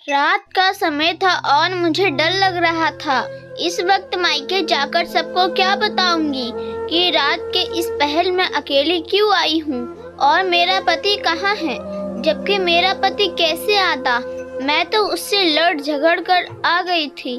रात का समय था और मुझे डर लग रहा था। इस वक्त मायके जाकर सबको क्या बताऊंगी कि रात के इस पहर में अकेली क्यों आई हूँ और मेरा पति कहाँ है, जबकि मेरा पति कैसे आता। मैं तो उससे लड़ झगड़ कर आ गई थी।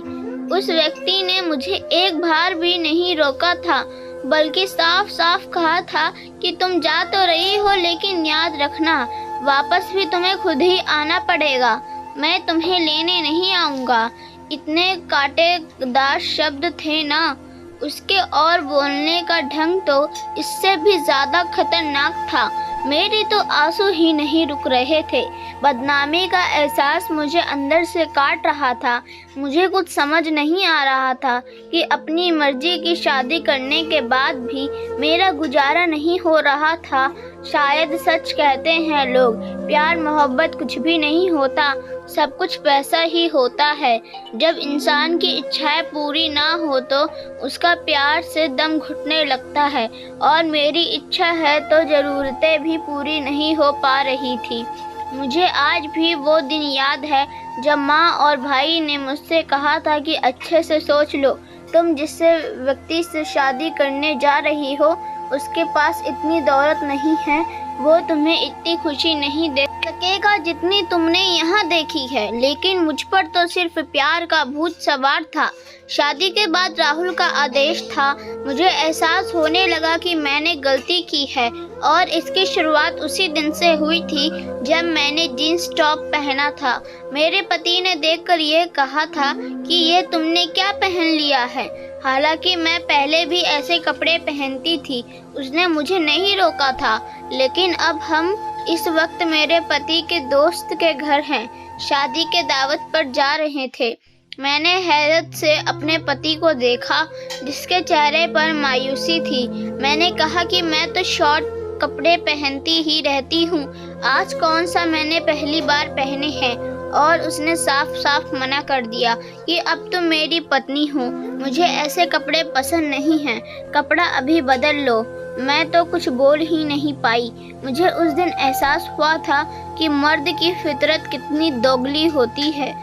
उस व्यक्ति ने मुझे एक बार भी नहीं रोका था, बल्कि साफ साफ कहा था कि तुम जा तो रही हो, लेकिन याद रखना वापस भी तुम्हें खुद ही आना पड़ेगा। मैं तुम्हें लेने नहीं आऊँगा। इतने कांटेदार शब्द थे ना उसके, और बोलने का ढंग तो इससे भी ज़्यादा खतरनाक था। मेरे तो आंसू ही नहीं रुक रहे थे। बदनामी का एहसास मुझे अंदर से काट रहा था। मुझे कुछ समझ नहीं आ रहा था कि अपनी मर्जी की शादी करने के बाद भी मेरा गुजारा नहीं हो रहा था। शायद सच कहते हैं लोग, प्यार मोहब्बत कुछ भी नहीं होता, सब कुछ पैसा ही होता है। जब इंसान की इच्छाएं पूरी ना हो तो उसका प्यार से दम घुटने लगता है, और मेरी इच्छा है तो ज़रूरतें भी पूरी नहीं हो पा रही थी। मुझे आज भी वो दिन याद है जब माँ और भाई ने मुझसे कहा था कि अच्छे से सोच लो, तुम जिस व्यक्ति से शादी करने जा रही हो उसके पास इतनी दौलत नहीं है, वो तुम्हें इतनी खुशी नहीं दे सकेगा जितनी तुमने यहाँ देखी है। लेकिन मुझ पर तो सिर्फ प्यार का भूत सवार था। शादी के बाद राहुल का आदेश था। मुझे एहसास होने लगा कि मैंने गलती की है, और इसकी शुरुआत उसी दिन से हुई थी जब मैंने जीन्स टॉप पहना था। मेरे पति ने देखकर ये कहा था कि ये तुमने क्या पहन लिया है। हालांकि मैं पहले भी ऐसे कपड़े पहनती थी। उसने मुझे नहीं रोका था। लेकिन अब हम इस वक्त मेरे पति के दोस्त के घर हैं, शादी के दावत पर जा रहे थे। मैंने हैरत से अपने पति को देखा, जिसके चेहरे पर मायूसी थी। मैंने कहा कि मैं तो शॉर्ट कपड़े पहनती ही रहती हूँ, आज कौन सा मैंने पहली बार पहने हैं। और उसने साफ साफ मना कर दिया कि अब तुम मेरी पत्नी हो, मुझे ऐसे कपड़े पसंद नहीं हैं, कपड़ा अभी बदल लो। मैं तो कुछ बोल ही नहीं पाई। मुझे उस दिन एहसास हुआ था कि मर्द की फितरत कितनी दोगली होती है।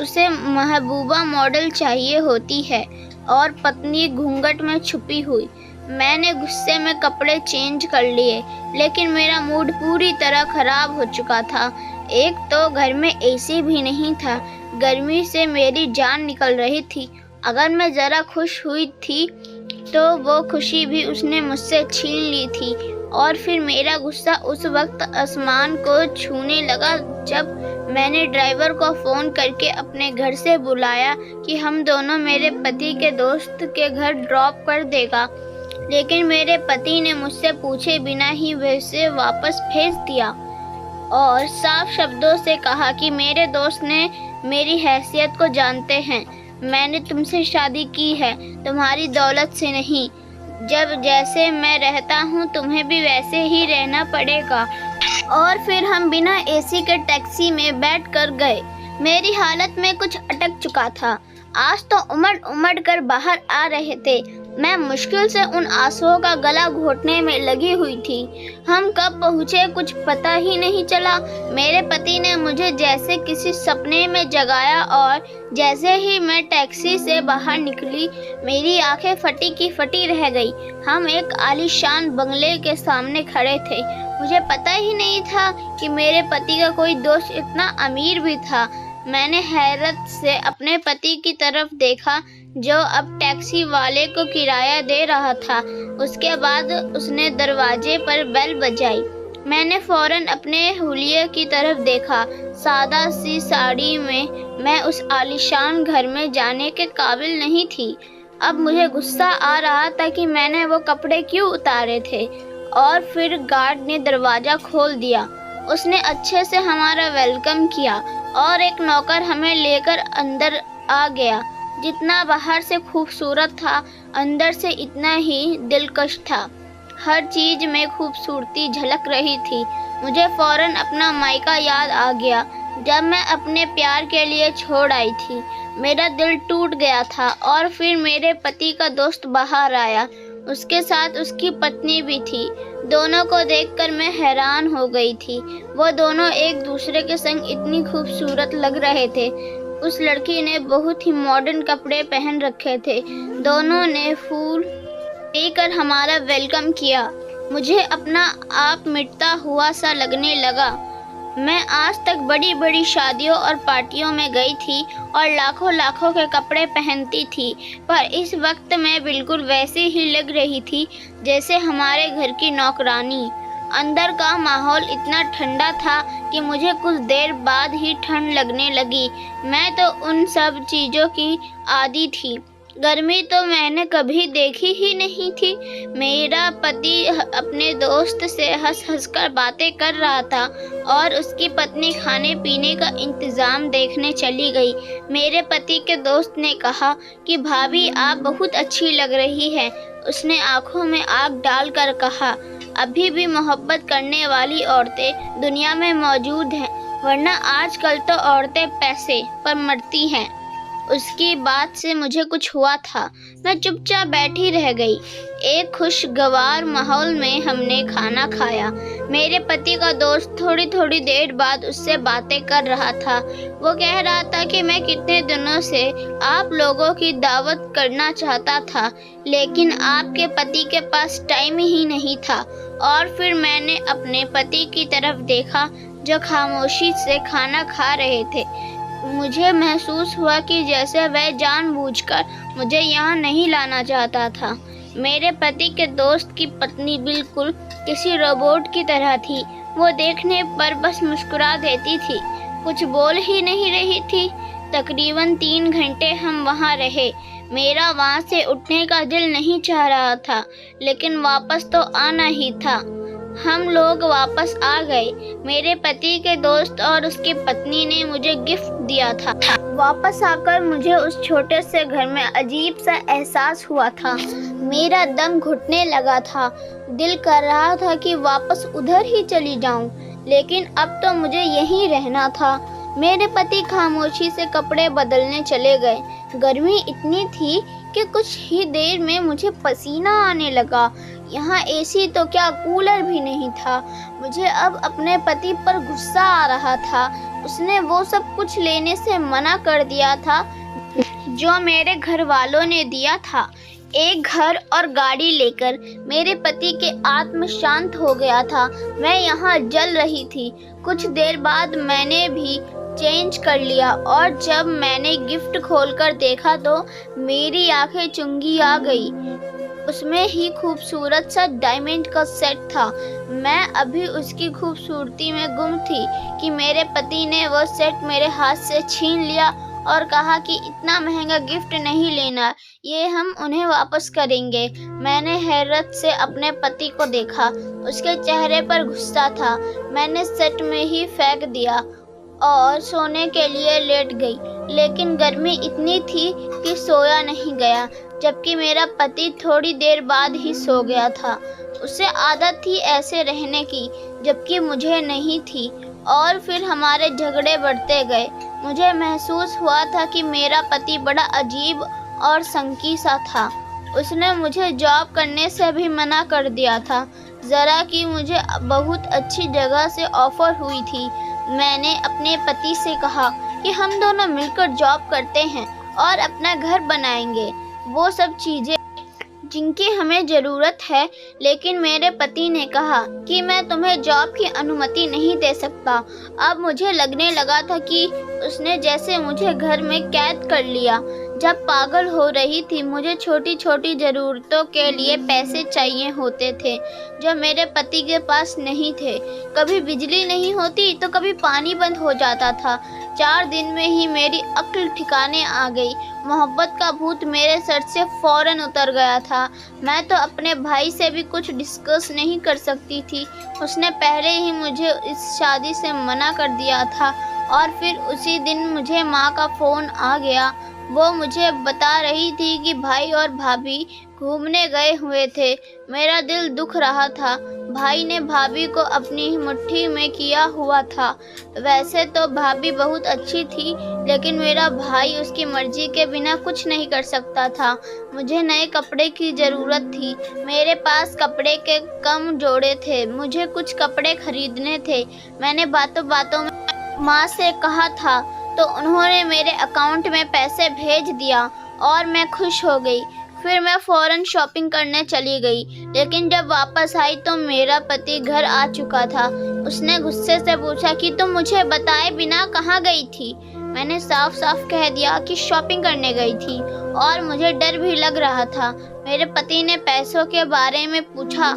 उसे महबूबा मॉडल चाहिए होती है और पत्नी घूंघट में छुपी हुई। मैंने गुस्से में कपड़े चेंज कर लिए, लेकिन मेरा मूड पूरी तरह खराब हो चुका था। एक तो घर में एसी भी नहीं था, गर्मी से मेरी जान निकल रही थी। अगर मैं ज़रा खुश हुई थी तो वो खुशी भी उसने मुझसे छीन ली थी। और फिर मेरा गुस्सा उस वक्त आसमान को छूने लगा जब मैंने ड्राइवर को फ़ोन करके अपने घर से बुलाया कि हम दोनों मेरे पति के दोस्त के घर ड्रॉप कर देगा। लेकिन मेरे पति ने मुझसे पूछे बिना ही वैसे वापस भेज दिया और साफ शब्दों से कहा कि मेरे दोस्त ने मेरी हैसियत को जानते हैं, मैंने तुमसे शादी की है, तुम्हारी दौलत से नहीं। जब जैसे मैं रहता हूँ तुम्हें भी वैसे ही रहना पड़ेगा। और फिर हम बिना एसी के टैक्सी में बैठ कर गए। मेरी हालत में कुछ अटक चुका था। आज तो उमड़ उमड़ कर बाहर आ रहे थे। मैं मुश्किल से उन आंसुओं का गला घोटने में लगी हुई थी। हम कब पहुँचे कुछ पता ही नहीं चला। मेरे पति ने मुझे जैसे किसी सपने में जगाया, और जैसे ही मैं टैक्सी से बाहर निकली मेरी आंखें फटी की फटी रह गई। हम एक आलीशान बंगले के सामने खड़े थे। मुझे पता ही नहीं था कि मेरे पति का कोई दोस्त इतना अमीर भी था। मैंने हैरत से अपने पति की तरफ देखा, जो अब टैक्सी वाले को किराया दे रहा था। उसके बाद उसने दरवाजे पर बेल बजाई। मैंने फौरन अपने हुलिये की तरफ देखा। सादा सी साड़ी में मैं उस आलीशान घर में जाने के काबिल नहीं थी। अब मुझे गुस्सा आ रहा था कि मैंने वो कपड़े क्यों उतारे थे। और फिर गार्ड ने दरवाज़ा खोल दिया। उसने अच्छे से हमारा वेलकम किया और एक नौकर हमें लेकर अंदर आ गया। जितना बाहर से खूबसूरत था, अंदर से इतना ही दिलकश था। हर चीज़ में खूबसूरती झलक रही थी। मुझे फ़ौरन अपना मायका याद आ गया, जब मैं अपने प्यार के लिए छोड़ आई थी। मेरा दिल टूट गया था। और फिर मेरे पति का दोस्त बाहर आया। उसके साथ उसकी पत्नी भी थी। दोनों को देखकर मैं हैरान हो गई थी। वो दोनों एक दूसरे के संग इतनी खूबसूरत लग रहे थे। उस लड़की ने बहुत ही मॉडर्न कपड़े पहन रखे थे। दोनों ने फूल देकर हमारा वेलकम किया। मुझे अपना आप मिटता हुआ सा लगने लगा। मैं आज तक बड़ी बड़ी शादियों और पार्टियों में गई थी और लाखों लाखों के कपड़े पहनती थी, पर इस वक्त मैं बिल्कुल वैसे ही लग रही थी जैसे हमारे घर की नौकरानी। अंदर का माहौल इतना ठंडा था कि मुझे कुछ देर बाद ही ठंड लगने लगी। मैं तो उन सब चीज़ों की आदी थी। गर्मी तो मैंने कभी देखी ही नहीं थी। मेरा पति अपने दोस्त से हंस हंस कर बातें कर रहा था और उसकी पत्नी खाने पीने का इंतज़ाम देखने चली गई। मेरे पति के दोस्त ने कहा कि भाभी आप बहुत अच्छी लग रही हैं। उसने आंखों में आग डालकर कहा, अभी भी मोहब्बत करने वाली औरतें दुनिया में मौजूद हैं, वरना आजकल तो औरतें पैसे पर मरती हैं। उसकी बात से मुझे कुछ हुआ था। मैं चुपचाप बैठी रह गई। एक खुशगवार माहौल में हमने खाना खाया। मेरे पति का दोस्त थोड़ी थोड़ी देर बाद उससे बातें कर रहा था। वो कह रहा था कि मैं कितने दिनों से आप लोगों की दावत करना चाहता था, लेकिन आपके पति के पास टाइम ही नहीं था। और फिर मैंने अपने पति की तरफ देखा जो खामोशी से खाना खा रहे थे। मुझे महसूस हुआ कि जैसे वह जानबूझकर मुझे यहाँ नहीं लाना चाहता था। मेरे पति के दोस्त की पत्नी बिल्कुल किसी रोबोट की तरह थी। वो देखने पर बस मुस्कुरा देती थी, कुछ बोल ही नहीं रही थी। तकरीबन 3 घंटे हम वहाँ रहे। मेरा वहाँ से उठने का दिल नहीं चाह रहा था, लेकिन वापस तो आना ही था। हम लोग वापस आ गए। मेरे पति के दोस्त और उसकी पत्नी ने मुझे गिफ्ट दिया था। वापस आकर मुझे उस छोटे से घर में अजीब सा एहसास हुआ था। मेरा दम घुटने लगा था। दिल कर रहा था कि वापस उधर ही चली जाऊं, लेकिन अब तो मुझे यहीं रहना था। मेरे पति खामोशी से कपड़े बदलने चले गए। गर्मी इतनी थी कि कुछ ही देर में मुझे पसीना आने लगा। यहाँ एसी तो क्या, कूलर भी नहीं था। मुझे अब अपने पति पर गुस्सा आ रहा था। उसने वो सब कुछ लेने से मना कर दिया था जो मेरे घर वालों ने दिया था। एक घर और गाड़ी लेकर मेरे पति के आत्म शांत हो गया था। मैं यहाँ जल रही थी। कुछ देर बाद मैंने भी चेंज कर लिया और जब मैंने गिफ्ट खोलकर देखा तो मेरी आंखें चुंगी आ गई। उसमें ही खूबसूरत सा डायमंड का सेट था। मैं अभी उसकी खूबसूरती में गुम थी कि मेरे पति ने वो सेट मेरे हाथ से छीन लिया और कहा कि इतना महंगा गिफ्ट नहीं लेना, ये हम उन्हें वापस करेंगे। मैंने हैरत से अपने पति को देखा। उसके चेहरे पर गुस्सा था। मैंने सेट में ही फेंक दिया और सोने के लिए लेट गई, लेकिन गर्मी इतनी थी कि सोया नहीं गया, जबकि मेरा पति थोड़ी देर बाद ही सो गया था। उसे आदत थी ऐसे रहने की, जबकि मुझे नहीं थी। और फिर हमारे झगड़े बढ़ते गए। मुझे महसूस हुआ था कि मेरा पति बड़ा अजीब और संकी सा था। उसने मुझे जॉब करने से भी मना कर दिया था, ज़रा कि मुझे बहुत अच्छी जगह से ऑफ़र हुई थी। मैंने अपने पति से कहा कि हम दोनों मिलकर जॉब करते हैं और अपना घर बनाएंगे, वो सब चीज़ें जिनकी हमें ज़रूरत है। लेकिन मेरे पति ने कहा कि मैं तुम्हें जॉब की अनुमति नहीं दे सकता। अब मुझे लगने लगा था कि उसने जैसे मुझे घर में कैद कर लिया। जब पागल हो रही थी, मुझे छोटी छोटी ज़रूरतों के लिए पैसे चाहिए होते थे जो मेरे पति के पास नहीं थे। कभी बिजली नहीं होती तो कभी पानी बंद हो जाता था। 4 दिन में ही मेरी अक्ल ठिकाने आ गई। मोहब्बत का भूत मेरे सर से फौरन उतर गया था। मैं तो अपने भाई से भी कुछ डिस्कस नहीं कर सकती थी। उसने पहले ही मुझे इस शादी से मना कर दिया था। और फिर उसी दिन मुझे माँ का फ़ोन आ गया। वो मुझे बता रही थी कि भाई और भाभी घूमने गए हुए थे। मेरा दिल दुख रहा था। भाई ने भाभी को अपनी मुट्ठी में किया हुआ था। वैसे तो भाभी बहुत अच्छी थी, लेकिन मेरा भाई उसकी मर्जी के बिना कुछ नहीं कर सकता था। मुझे नए कपड़े की ज़रूरत थी। मेरे पास कपड़े के कम जोड़े थे। मुझे कुछ कपड़े खरीदने थे। मैंने बातों बातों में माँ से कहा था, तो उन्होंने मेरे अकाउंट में पैसे भेज दिया और मैं खुश हो गई। फिर मैं फ़ौरन शॉपिंग करने चली गई, लेकिन जब वापस आई तो मेरा पति घर आ चुका था। उसने गुस्से से पूछा कि तुम मुझे बताए बिना कहाँ गई थी। मैंने साफ साफ कह दिया कि शॉपिंग करने गई थी और मुझे डर भी लग रहा था। मेरे पति ने पैसों के बारे में पूछा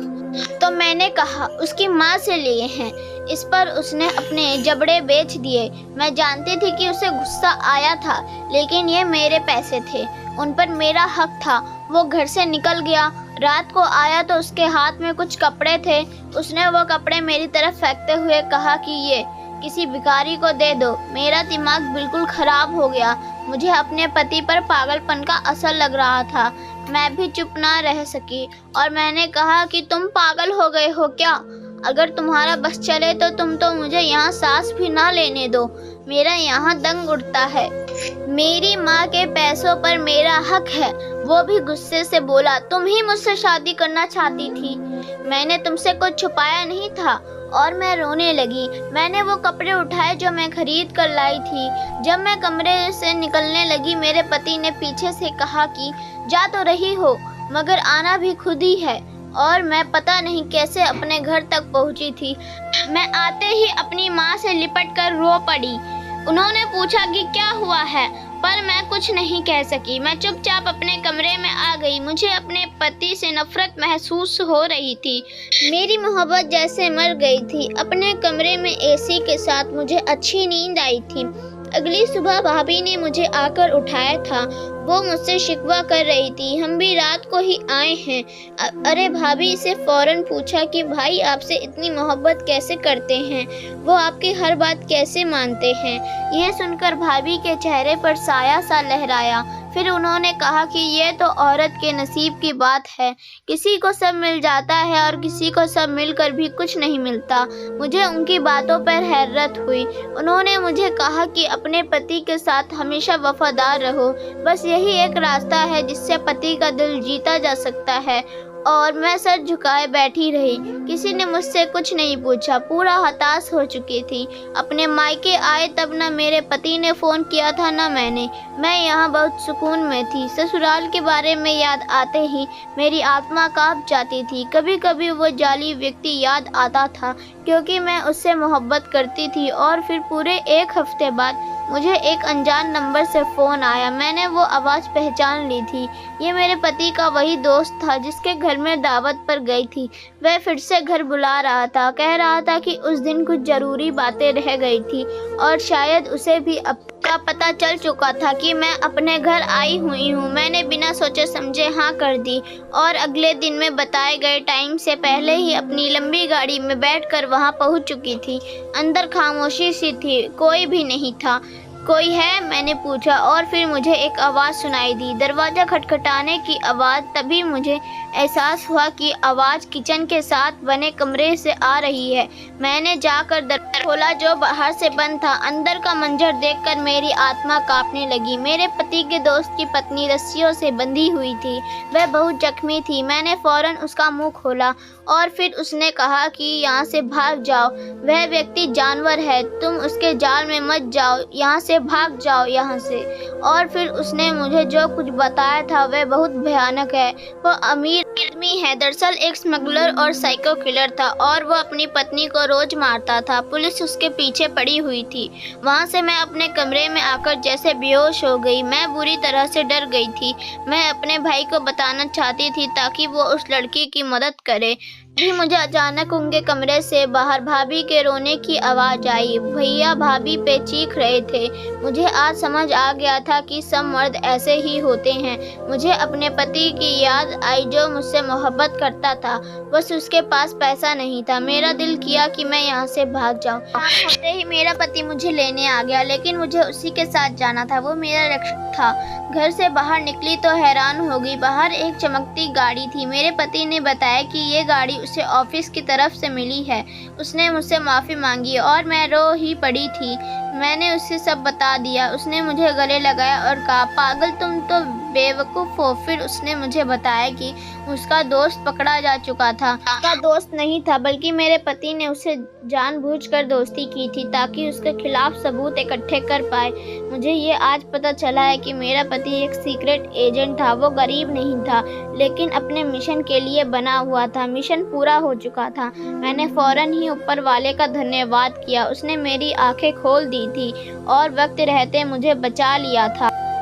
तो मैंने कहा उसकी माँ से लिए हैं। इस पर उसने अपने जबड़े बेच दिए। मैं जानती थी कि उसे गुस्सा आया था, लेकिन ये मेरे पैसे थे, उन पर मेरा हक था। वो घर से निकल गया। रात को आया तो उसके हाथ में कुछ कपड़े थे। उसने वो कपड़े मेरी तरफ फेंकते हुए कहा कि ये किसी भिखारी को दे दो। मेरा दिमाग बिल्कुल खराब हो गया। मुझे अपने पति पर पागलपन का असर लग रहा था। मैं भी चुप ना रह सकी और मैंने कहा कि तुम पागल हो गए हो क्या? अगर तुम्हारा बस चले तो तुम तो मुझे यहाँ सांस भी ना लेने दो। मेरा यहाँ दंग उठता है। मेरी माँ के पैसों पर मेरा हक है। वो भी गुस्से से बोला, तुम ही मुझसे शादी करना चाहती थी। मैंने तुमसे कुछ छुपाया नहीं था। और मैं रोने लगी। मैंने वो कपड़े उठाए जो मैं खरीद कर लाई थी। जब मैं कमरे से निकलने लगी, मेरे पति ने पीछे से कहा कि जा तो रही हो, मगर आना भी खुद ही है। और मैं पता नहीं कैसे अपने घर तक पहुंची थी। मैं आते ही अपनी माँ से लिपट कर रो पड़ी। उन्होंने पूछा कि क्या हुआ है, पर मैं कुछ नहीं कह सकी। मैं चुपचाप अपने कमरे में आ गई। मुझे अपने पति से नफरत महसूस हो रही थी। मेरी मोहब्बत जैसे मर गई थी। अपने कमरे में एसी के साथ मुझे अच्छी नींद आई थी। अगली सुबह भाभी ने मुझे आकर उठाया था। वो मुझसे शिकवा कर रही थी, हम भी रात को ही आए हैं। अरे भाभी से फ़ौरन पूछा कि भाई आपसे इतनी मोहब्बत कैसे करते हैं, वो आपकी हर बात कैसे मानते हैं। यह सुनकर भाभी के चेहरे पर साया सा लहराया। फिर उन्होंने कहा कि ये तो औरत के नसीब की बात है। किसी को सब मिल जाता है और किसी को सब मिलकर भी कुछ नहीं मिलता। मुझे उनकी बातों पर हैरत हुई। उन्होंने मुझे कहा कि अपने पति के साथ हमेशा वफादार रहो। बस यही एक रास्ता है जिससे पति का दिल जीता जा सकता है। और मैं सर झुकाए बैठी रही। किसी ने मुझसे कुछ नहीं पूछा। पूरा हताश हो चुकी थी। अपने मायके आए तब न मेरे पति ने फ़ोन किया था न मैंने। मैं यहाँ बहुत सुकून में थी। ससुराल के बारे में याद आते ही मेरी आत्मा कांप जाती थी। कभी कभी वो जाली व्यक्ति याद आता था, क्योंकि मैं उससे मोहब्बत करती थी। और फिर पूरे एक हफ्ते बाद मुझे एक अनजान नंबर से फ़ोन आया। मैंने वो आवाज़ पहचान ली थी। ये मेरे पति का वही दोस्त था जिसके घर में दावत पर गई थी। वह फिर से घर बुला रहा था। कह रहा था कि उस दिन कुछ ज़रूरी बातें रह गई थी और शायद उसे भी अब का पता चल चुका था कि मैं अपने घर आई हुई हूँ। मैंने बिना सोचे समझे हाँ कर दी और अगले दिन में बताए गए टाइम से पहले ही अपनी लंबी गाड़ी में बैठकर वहाँ पहुँच चुकी थी। अंदर खामोशी सी थी, कोई भी नहीं था। कोई है? मैंने पूछा और फिर मुझे एक आवाज़ सुनाई दी, दरवाज़ा खटखटाने की आवाज़। तभी मुझे एहसास हुआ कि आवाज़ किचन के साथ बने कमरे से आ रही है। मैंने जाकर दरवाज़ा खोला जो बाहर से बंद था। अंदर का मंजर देखकर मेरी आत्मा कांपने लगी। मेरे पति के दोस्त की पत्नी रस्सियों से बंधी हुई थी। वह बहुत जख्मी थी। मैंने फ़ौरन उसका मुंह खोला और फिर उसने कहा कि यहाँ से भाग जाओ, वह व्यक्ति जानवर है, तुम उसके जाल में मत जाओ, यहाँ से भाग जाओ यहाँ से। और फिर उसने मुझे जो कुछ बताया था वह बहुत भयानक है। वो अमीर आदमी है, दरअसल एक स्मगलर और साइको किलर था और वो अपनी पत्नी को रोज मारता था। पुलिस उसके पीछे पड़ी हुई थी। वहाँ से मैं अपने कमरे में आकर जैसे बेहोश हो गई। मैं बुरी तरह से डर गई थी। मैं अपने भाई को बताना चाहती थी ताकि वो उस लड़की की मदद करे। भी मुझे अचानक उनके कमरे से बाहर भाभी के रोने की आवाज़ आई। भैया भाभी पे चीख रहे थे। मुझे आज समझ आ गया था कि सब मर्द ऐसे ही होते हैं। मुझे अपने पति की याद आई जो मुझसे मोहब्बत करता था, बस उसके पास पैसा नहीं था। मेरा दिल किया कि मैं यहाँ से भाग जाऊँ। होते ही मेरा पति मुझे लेने आ गया, लेकिन मुझे उसी के साथ जाना था। वो मेरा रक्षक था। घर से बाहर निकली तो हैरान हो गई। बाहर एक चमकती गाड़ी थी। मेरे पति ने बताया कि ये गाड़ी उसे ऑफिस की तरफ से मिली है। उसने मुझसे माफ़ी मांगी और मैं रो ही पड़ी थी। मैंने उसे सब बता दिया। उसने मुझे गले लगाया और कहा, पागल तुम तो बेवकूफ़ हो। फिर उसने मुझे बताया कि उसका दोस्त पकड़ा जा चुका था। उसका दोस्त नहीं था बल्कि मेरे पति ने उसे जानबूझकर दोस्ती की थी ताकि उसके खिलाफ सबूत इकट्ठे कर पाए। मुझे ये आज पता चला है कि मेरा पति एक सीक्रेट एजेंट था। वो गरीब नहीं था लेकिन अपने मिशन के लिए बना हुआ था। मिशन पूरा हो चुका था। मैंने फौरन ही ऊपर वाले का धन्यवाद किया। उसने मेरी आंखें खोल दी थी और वक्त रहते मुझे बचा लिया था।